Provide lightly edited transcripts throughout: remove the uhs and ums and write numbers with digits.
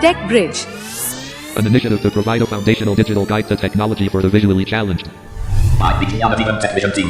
TechBridge, an initiative to provide a foundational digital guide to technology for the visually challenged. by Vignanadipam Tech Vision Team.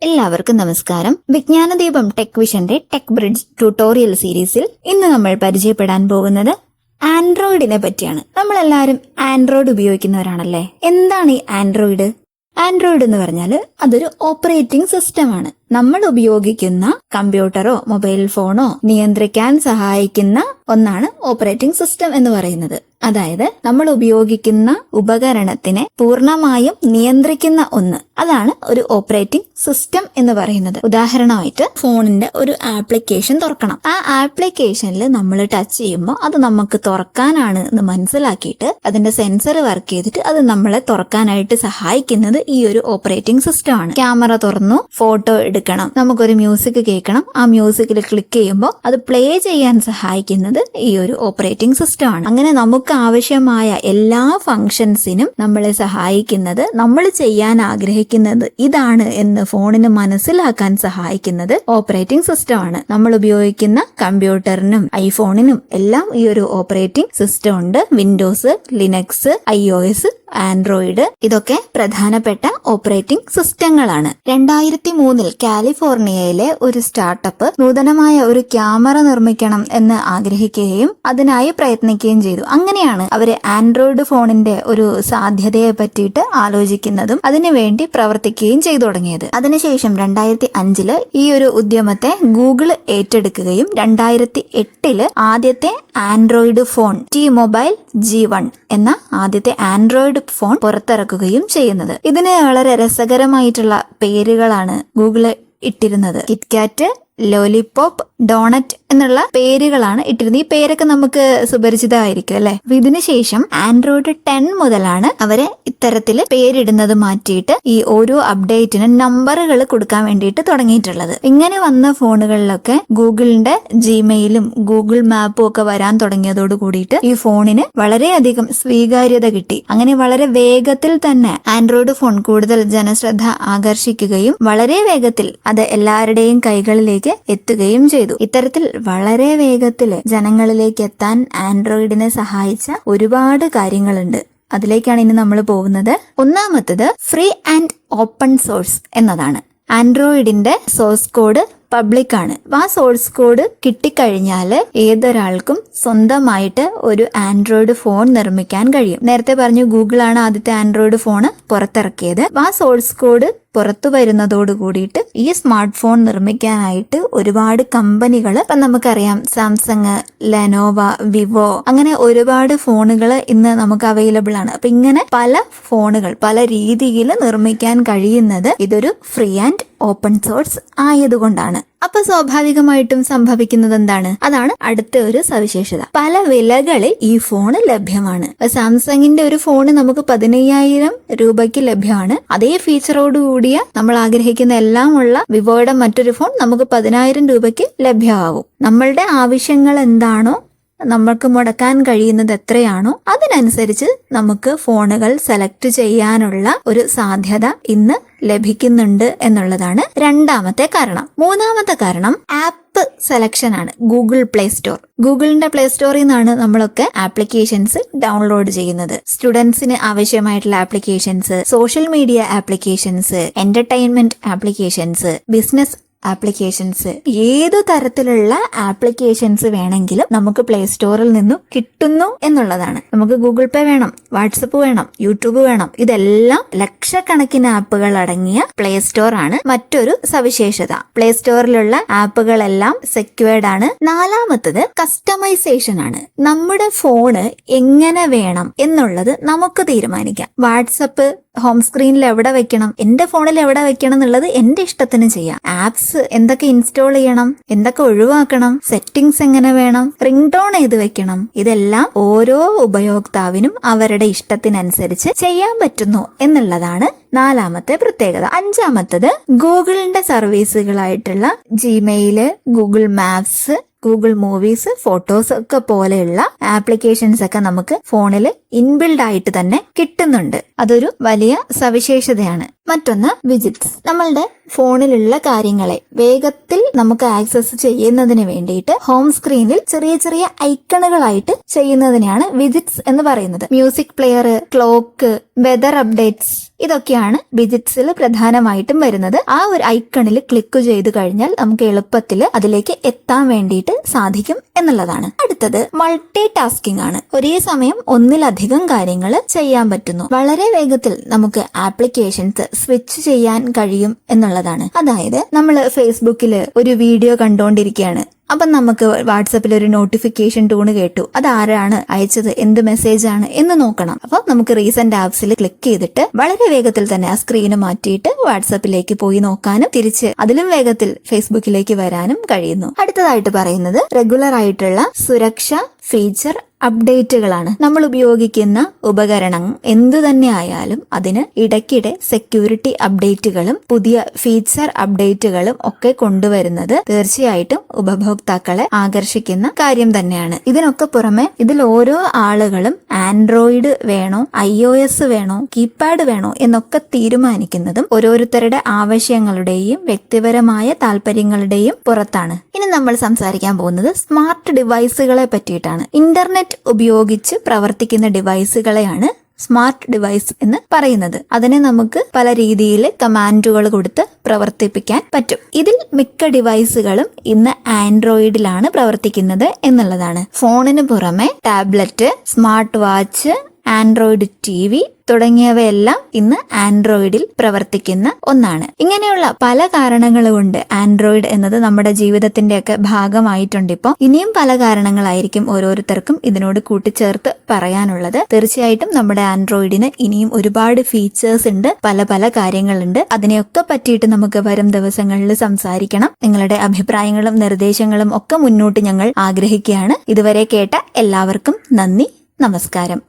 എല്ലാവർക്കും നമസ്കാരം. വിജ്ഞാനദീപം tech വിഷന്റെ tech bridge tutorial സീരീസിൽ ഇന്ന് നമ്മൾ പരിചയപ്പെടാൻ പോകുന്നത് ആൻഡ്രോയിഡിനെ പറ്റിയാണ്. നമ്മളെല്ലാവരും ആൻഡ്രോയിഡ് ഉപയോഗിക്കുന്നവരാണല്ലേ. എന്താണ് ഈ ആൻഡ്രോയിഡ്? ആൻഡ്രോയിഡ് എന്ന് പറഞ്ഞാൽ അതൊരു ഓപ്പറേറ്റിംഗ് സിസ്റ്റമാണ്. നമ്മൾ ഉപയോഗിക്കുന്ന കമ്പ്യൂട്ടറോ മൊബൈൽ ഫോണോ നിയന്ത്രിക്കാൻ സഹായിക്കുന്ന ഒന്നാണ് ഓപ്പറേറ്റിംഗ് സിസ്റ്റം എന്ന് പറയുന്നത്. അതായത് നമ്മൾ ഉപയോഗിക്കുന്ന ഉപകരണത്തിനെ പൂർണ്ണമായും നിയന്ത്രിക്കുന്ന ഒന്ന്, അതാണ് ഒരു ഓപ്പറേറ്റിംഗ് സിസ്റ്റം എന്ന് പറയുന്നത്. ഉദാഹരണമായിട്ട് ഫോണിന്റെ ഒരു ആപ്ലിക്കേഷൻ തുറക്കണം. ആ ആപ്ലിക്കേഷനിൽ നമ്മൾ ടച്ച് ചെയ്യുമ്പോൾ അത് നമുക്ക് തുറക്കാനാണ് എന്ന് മനസ്സിലാക്കിയിട്ട് അതിന്റെ സെൻസർ വർക്ക് ചെയ്തിട്ട് അത് നമ്മളെ തുറക്കാനായിട്ട് സഹായിക്കുന്നത് ഈ ഒരു ഓപ്പറേറ്റിംഗ് സിസ്റ്റം ആണ്. ക്യാമറ തുറന്നു ഫോട്ടോ എടുക്കണം, നമുക്കൊരു മ്യൂസിക് കേൾക്കണം, ആ മ്യൂസിക്കിൽ ക്ലിക്ക് ചെയ്യുമ്പോൾ അത് പ്ലേ ചെയ്യാൻ സഹായിക്കുന്നത് ഈ ഒരു ഓപ്പറേറ്റിംഗ് സിസ്റ്റം ആണ്. അങ്ങനെ നമുക്ക് ആവശ്യമായ എല്ലാ ഫങ്ഷൻസിനും നമ്മളെ സഹായിക്കുന്നത്, നമ്മൾ ചെയ്യാൻ ആഗ്രഹിക്കുന്നത് ഇതാണ് എന്ന് ഫോണിന് മനസ്സിലാക്കാൻ സഹായിക്കുന്നത് ഓപ്പറേറ്റിംഗ് സിസ്റ്റം ആണ്. നമ്മൾ ഉപയോഗിക്കുന്ന കമ്പ്യൂട്ടറിനും ഐഫോണിനും എല്ലാം ഈ ഒരു ഓപ്പറേറ്റിംഗ് സിസ്റ്റം ഉണ്ട്. വിൻഡോസ്, ലിനക്സ്, iOS, ആൻഡ്രോയിഡ് ഇതൊക്കെ പ്രധാനപ്പെട്ട ഓപ്പറേറ്റിംഗ് സിസ്റ്റങ്ങളാണ്. 2003 കാലിഫോർണിയയിലെ ഒരു സ്റ്റാർട്ടപ്പ് നൂതനമായ ഒരു ക്യാമറ നിർമ്മിക്കണം എന്ന് ആഗ്രഹിക്കുകയും അതിനായി പ്രയത്നിക്കുകയും ചെയ്തു. അങ്ങനെയാണ് അവര് ആൻഡ്രോയിഡ് ഫോണിന്റെ ഒരു സാധ്യതയെ പറ്റിയിട്ട് ആലോചിക്കുന്നതും അതിനുവേണ്ടി പ്രവർത്തിക്കുകയും ചെയ്തു തുടങ്ങിയത്. അതിനുശേഷം 2005 ഈ ഒരു ഉദ്യമത്തെ ഗൂഗിൾ ഏറ്റെടുക്കുകയും 2008 ആദ്യത്തെ ആൻഡ്രോയിഡ് ഫോൺ T-Mobile G1 എന്ന ആദ്യത്തെ ആൻഡ്രോയിഡ് ഫോൺ പുറത്തിറക്കുകയും ചെയ്യുന്നത്. ഇതിന് വളരെ രസകരമായിട്ടുള്ള പേരുകളാണ് ഗൂഗിള് ഇട്ടിരുന്നത്. കിറ്റ്കാറ്റ്, ലോലിപോപ്പ്, ഡോണറ്റ് എന്നുള്ള പേരുകളാണ് ഇട്ടിരുന്നത്. ഈ പേരൊക്കെ നമുക്ക് സുപരിചിതമായിരിക്കും അല്ലെ. ഇതിനുശേഷം ആൻഡ്രോയിഡ് 10 മുതലാണ് അവരെ ഇത്തരത്തില് പേരിടുന്നത് മാറ്റിയിട്ട് ഈ ഓരോ അപ്ഡേറ്റിനും നമ്പറുകൾ കൊടുക്കാൻ വേണ്ടിയിട്ട് തുടങ്ങിയിട്ടുള്ളത്. ഇങ്ങനെ വന്ന ഫോണുകളിലൊക്കെ ഗൂഗിളിന്റെ ജിമെയിലും ഗൂഗിൾ മാപ്പും ഒക്കെ വരാൻ തുടങ്ങിയതോട് കൂടിയിട്ട് ഈ ഫോണിന് വളരെയധികം സ്വീകാര്യത കിട്ടി. അങ്ങനെ വളരെ വേഗത്തിൽ തന്നെ ആൻഡ്രോയിഡ് ഫോൺ കൂടുതൽ ജനശ്രദ്ധ ആകർഷിക്കുകയും വളരെ വേഗത്തിൽ അത് എല്ലാവരുടെയും കൈകളിലേക്ക് എത്തുകയും ചെയ്തു. ഇത്തരത്തിൽ വളരെ വേഗത്തിൽ ജനങ്ങളിലേക്ക് എത്താൻ ആൻഡ്രോയിഡിനെ സഹായിച്ച ഒരുപാട് കാര്യങ്ങളുണ്ട്. അതിലേക്കാണ് ഇനി നമ്മൾ പോകുന്നത്. ഒന്നാമത്തത് ഫ്രീ ആൻഡ് ഓപ്പൺ സോഴ്സ് എന്നതാണ്. ആൻഡ്രോയിഡിന്റെ സോഴ്സ് കോഡ് പബ്ലിക് ആണ്. ആ സോഴ്സ് കോഡ് കിട്ടിക്കഴിഞ്ഞാൽ ഏതൊരാൾക്കും സ്വന്തമായിട്ട് ഒരു ആൻഡ്രോയിഡ് ഫോൺ നിർമ്മിക്കാൻ കഴിയും. നേരത്തെ പറഞ്ഞു ഗൂഗിൾ ആണ് ആദ്യത്തെ ആൻഡ്രോയിഡ് ഫോണ് പുറത്തിറക്കിയത്. ആ സോഴ്സ് കോഡ് പുറത്തു വരുന്നതോട് കൂടിയിട്ട് ഈ സ്മാർട്ട് ഫോൺ നിർമ്മിക്കാനായിട്ട് ഒരുപാട് കമ്പനികൾ, ഇപ്പം നമുക്കറിയാം സാംസങ്, ലെനോവ, വിവോ, അങ്ങനെ ഒരുപാട് ഫോണുകൾ ഇന്ന് നമുക്ക് അവൈലബിൾ ആണ്. അപ്പൊ ഇങ്ങനെ പല ഫോണുകൾ പല രീതിയിൽ നിർമ്മിക്കാൻ കഴിയുന്നത് ഇതൊരു ഫ്രീ ആൻഡ് ഓപ്പൺ സോഴ്സ് ആയതുകൊണ്ടാണ്. അപ്പൊ സ്വാഭാവികമായിട്ടും സംഭവിക്കുന്നത് എന്താണ്? അതാണ് അടുത്ത ഒരു സവിശേഷത. പല വിലകളിൽ ഈ ഫോണ് ലഭ്യമാണ്. സാംസങ്ങിന്റെ ഒരു ഫോണ് നമുക്ക് 15,000 രൂപയ്ക്ക് ലഭ്യമാണ്. അതേ ഫീച്ചറോട് കൂടിയ നമ്മൾ ആഗ്രഹിക്കുന്ന എല്ലാം ഉള്ള വിവോയുടെ മറ്റൊരു ഫോൺ നമുക്ക് 10,000 രൂപയ്ക്ക് ലഭ്യമാകും. നമ്മളുടെ ആവശ്യങ്ങൾ എന്താണോ, നമ്മൾക്ക് മുടക്കാൻ കഴിയുന്നത് എത്രയാണോ അതിനനുസരിച്ച് നമുക്ക് ഫോണുകൾ സെലക്ട് ചെയ്യാനുള്ള ഒരു സാധ്യത ഇന്ന് ലഭിക്കുന്നുണ്ട് എന്നുള്ളതാണ് രണ്ടാമത്തെ കാരണം. മൂന്നാമത്തെ കാരണം ആപ്പ് സെലക്ഷൻ ആണ്. Google play store. ഗൂഗിളിന്റെ പ്ലേ സ്റ്റോറിൽ നിന്നാണ് നമ്മളൊക്കെ ആപ്ലിക്കേഷൻസ് ഡൗൺലോഡ് ചെയ്യുന്നത്. സ്റ്റുഡൻസിന് ആവശ്യമായിട്ടുള്ള applications, social media applications, entertainment applications, business applications, ഏതു തരത്തിലുള്ള ആപ്ലിക്കേഷൻസ് വേണമെങ്കിലും നമുക്ക് പ്ലേ സ്റ്റോറിൽ നിന്നും കിട്ടുന്നു എന്നുള്ളതാണ്. നമുക്ക് ഗൂഗിൾ പേ വേണം, വാട്സപ്പ് വേണം, യൂട്യൂബ് വേണം, ഇതെല്ലാം ലക്ഷക്കണക്കിന് ആപ്പുകൾ അടങ്ങിയ പ്ലേ സ്റ്റോർ ആണ് മറ്റൊരു സവിശേഷത. പ്ലേ സ്റ്റോറിലുള്ള ആപ്പുകളെല്ലാം സെക്യൂർഡ് ആണ്. നാലാമത്തത് കസ്റ്റമൈസേഷൻ ആണ്. നമ്മുടെ ഫോണ് എങ്ങനെ വേണം എന്നുള്ളത് നമുക്ക് തീരുമാനിക്കാം. വാട്സപ്പ് ഹോം സ്ക്രീനിൽ എവിടെ വെക്കണം, എന്റെ ഫോണിൽ എവിടെ വെക്കണം എന്നുള്ളത് എന്റെ ഇഷ്ടത്തിന് ചെയ്യാം. ആപ്സ് എന്തൊക്കെ ഇൻസ്റ്റാൾ ചെയ്യണം, എന്തൊക്കെ ഒഴിവാക്കണം, സെറ്റിംഗ്സ് എങ്ങനെ വേണം, റിംഗ് ടോൺ ഏത് വെക്കണം, ഇതെല്ലാം ഓരോ ഉപയോക്താവിനും അവരുടെ ഇഷ്ടത്തിനനുസരിച്ച് ചെയ്യാൻ പറ്റുന്നു എന്നുള്ളതാണ് നാലാമത്തെ പ്രത്യേകത. അഞ്ചാമത്തത് ഗൂഗിളിന്റെ സർവീസുകളായിട്ടുള്ള Gmail, Google Maps, Google Movies, photos ഒക്കെ പോലെയുള്ള ആപ്ലിക്കേഷൻസ് ഒക്കെ നമുക്ക് ഫോണിൽ ഇൻബിൽഡ് ആയിട്ട് തന്നെ കിട്ടുന്നുണ്ട്. അതൊരു വലിയ സവിശേഷതയാണ്. മറ്റൊന്ന് വിജിറ്റ്സ്. നമ്മളുടെ ഫോണിലുള്ള കാര്യങ്ങളെ വേഗത്തിൽ നമുക്ക് ആക്സസ് ചെയ്യുന്നതിന് വേണ്ടിയിട്ട് ഹോം സ്ക്രീനിൽ ചെറിയ ചെറിയ ഐക്കണുകളായിട്ട് ചെയ്യുന്നതിനെയാണ് വിജിറ്റ്സ് എന്ന് പറയുന്നത്. Music player, clock, weather updates, ഇതൊക്കെയാണ് വിജിറ്റ്സിൽ പ്രധാനമായിട്ടും വരുന്നത്. ആ ഒരു ഐക്കണിൽ ക്ലിക്ക് ചെയ്ത് കഴിഞ്ഞാൽ നമുക്ക് എളുപ്പത്തിൽ അതിലേക്ക് എത്താൻ വേണ്ടിയിട്ട് സാധിക്കും എന്നുള്ളതാണ്. അടുത്തത് മൾട്ടി ടാസ്കിംഗ് ആണ്. ഒരേ സമയം ഒന്നിലധികം കാര്യങ്ങൾ ചെയ്യാൻ പറ്റുന്നു. വളരെ വേഗത്തിൽ നമുക്ക് ആപ്ലിക്കേഷൻസ് സ്വിച്ച് ചെയ്യാൻ കഴിയും എന്നുള്ളതാണ്. അതായത് നമ്മൾ ഫേസ്ബുക്കിൽ ഒരു വീഡിയോ കണ്ടുകൊണ്ടിരിക്കുകയാണ്. അപ്പം നമുക്ക് വാട്സപ്പിൽ ഒരു നോട്ടിഫിക്കേഷൻ ടൂണ് കേട്ടു. അതാരാണ് അയച്ചത്, എന്ത് മെസ്സേജ് ആണ് എന്ന് നോക്കണം. അപ്പൊ നമുക്ക് റീസെന്റ് ആപ്സിൽ ക്ലിക്ക് ചെയ്തിട്ട് വളരെ വേഗത്തിൽ തന്നെ ആ സ്ക്രീന് മാറ്റിയിട്ട് വാട്സപ്പിലേക്ക് പോയി നോക്കാനും തിരിച്ച് അതിലും വേഗത്തിൽ ഫേസ്ബുക്കിലേക്ക് വരാനും കഴിയുന്നു. അടുത്തതായിട്ട് പറയുന്നത് റെഗുലർ ആയിട്ടുള്ള സുരക്ഷ ഫീച്ചർ അപ്ഡേറ്റുകളാണ്. നമ്മൾ ഉപയോഗിക്കുന്ന ഉപകരണം എന്തു തന്നെ ആയാലും അതിന് ഇടയ്ക്കിടെ സെക്യൂരിറ്റി അപ്ഡേറ്റുകളും പുതിയ ഫീച്ചർ അപ്ഡേറ്റുകളും ഒക്കെ കൊണ്ടുവരുന്നത് തീർച്ചയായിട്ടും ഉപഭോക്താക്കളെ ആകർഷിക്കുന്ന കാര്യം തന്നെയാണ്. ഇതിനൊക്കെ പുറമെ ഇതിൽ ഓരോ ആളുകളും ആൻഡ്രോയിഡ് വേണോ, iOS വേണോ, കീപാഡ് വേണോ എന്നൊക്കെ തീരുമാനിക്കുന്നതും ഓരോരുത്തരുടെ ആവശ്യങ്ങളുടെയും വ്യക്തിപരമായ താല്പര്യങ്ങളുടെയും പുറത്താണ്. ഇനി നമ്മൾ സംസാരിക്കാൻ പോകുന്നത് സ്മാർട്ട് ഡിവൈസുകളെ പറ്റിയിട്ടാണ്. ഇന്റർനെറ്റ് ഉപയോഗിച്ച് പ്രവർത്തിക്കുന്ന ഡിവൈസുകളെയാണ് സ്മാർട്ട് ഡിവൈസ് എന്ന് പറയുന്നത്. അതിനെ നമുക്ക് പല രീതിയിൽ കമാൻഡുകൾ കൊടുത്ത് പ്രവർത്തിപ്പിക്കാൻ പറ്റും. ഇതിൽ മിക്ക ഡിവൈസുകളും ഇന്ന് ആൻഡ്രോയിഡിലാണ് പ്രവർത്തിക്കുന്നത് എന്നുള്ളതാണ്. ഫോണിന് പുറമെ tablet, smart watch, Android TV തുടങ്ങിയവയെല്ലാം ഇന്ന് ആൻഡ്രോയിഡിൽ പ്രവർത്തിക്കുന്ന ഒന്നാണ്. ഇങ്ങനെയുള്ള പല കാരണങ്ങൾ കൊണ്ട് ആൻഡ്രോയിഡ് എന്നത് നമ്മുടെ ജീവിതത്തിന്റെയൊക്കെ ഭാഗമായിട്ടുണ്ട്. ഇപ്പോൾ ഇനിയും പല കാരണങ്ങളായിരിക്കും ഓരോരുത്തർക്കും ഇതിനോട് കൂട്ടിച്ചേർത്ത് പറയാനുള്ളത്. തീർച്ചയായിട്ടും നമ്മുടെ ആൻഡ്രോയിഡിന് ഇനിയും ഒരുപാട് ഫീച്ചേഴ്സ് ഉണ്ട്, പല പല കാര്യങ്ങളുണ്ട്. അതിനെയൊക്കെ പറ്റിയിട്ട് നമുക്ക് വരും ദിവസങ്ങളിൽ സംസാരിക്കണം. നിങ്ങളുടെ അഭിപ്രായങ്ങളും നിർദ്ദേശങ്ങളും ഒക്കെ മുന്നോട്ട് ഞങ്ങൾ ആഗ്രഹിക്കുകയാണ്. ഇതുവരെ കേട്ട എല്ലാവർക്കും നന്ദി, നമസ്കാരം.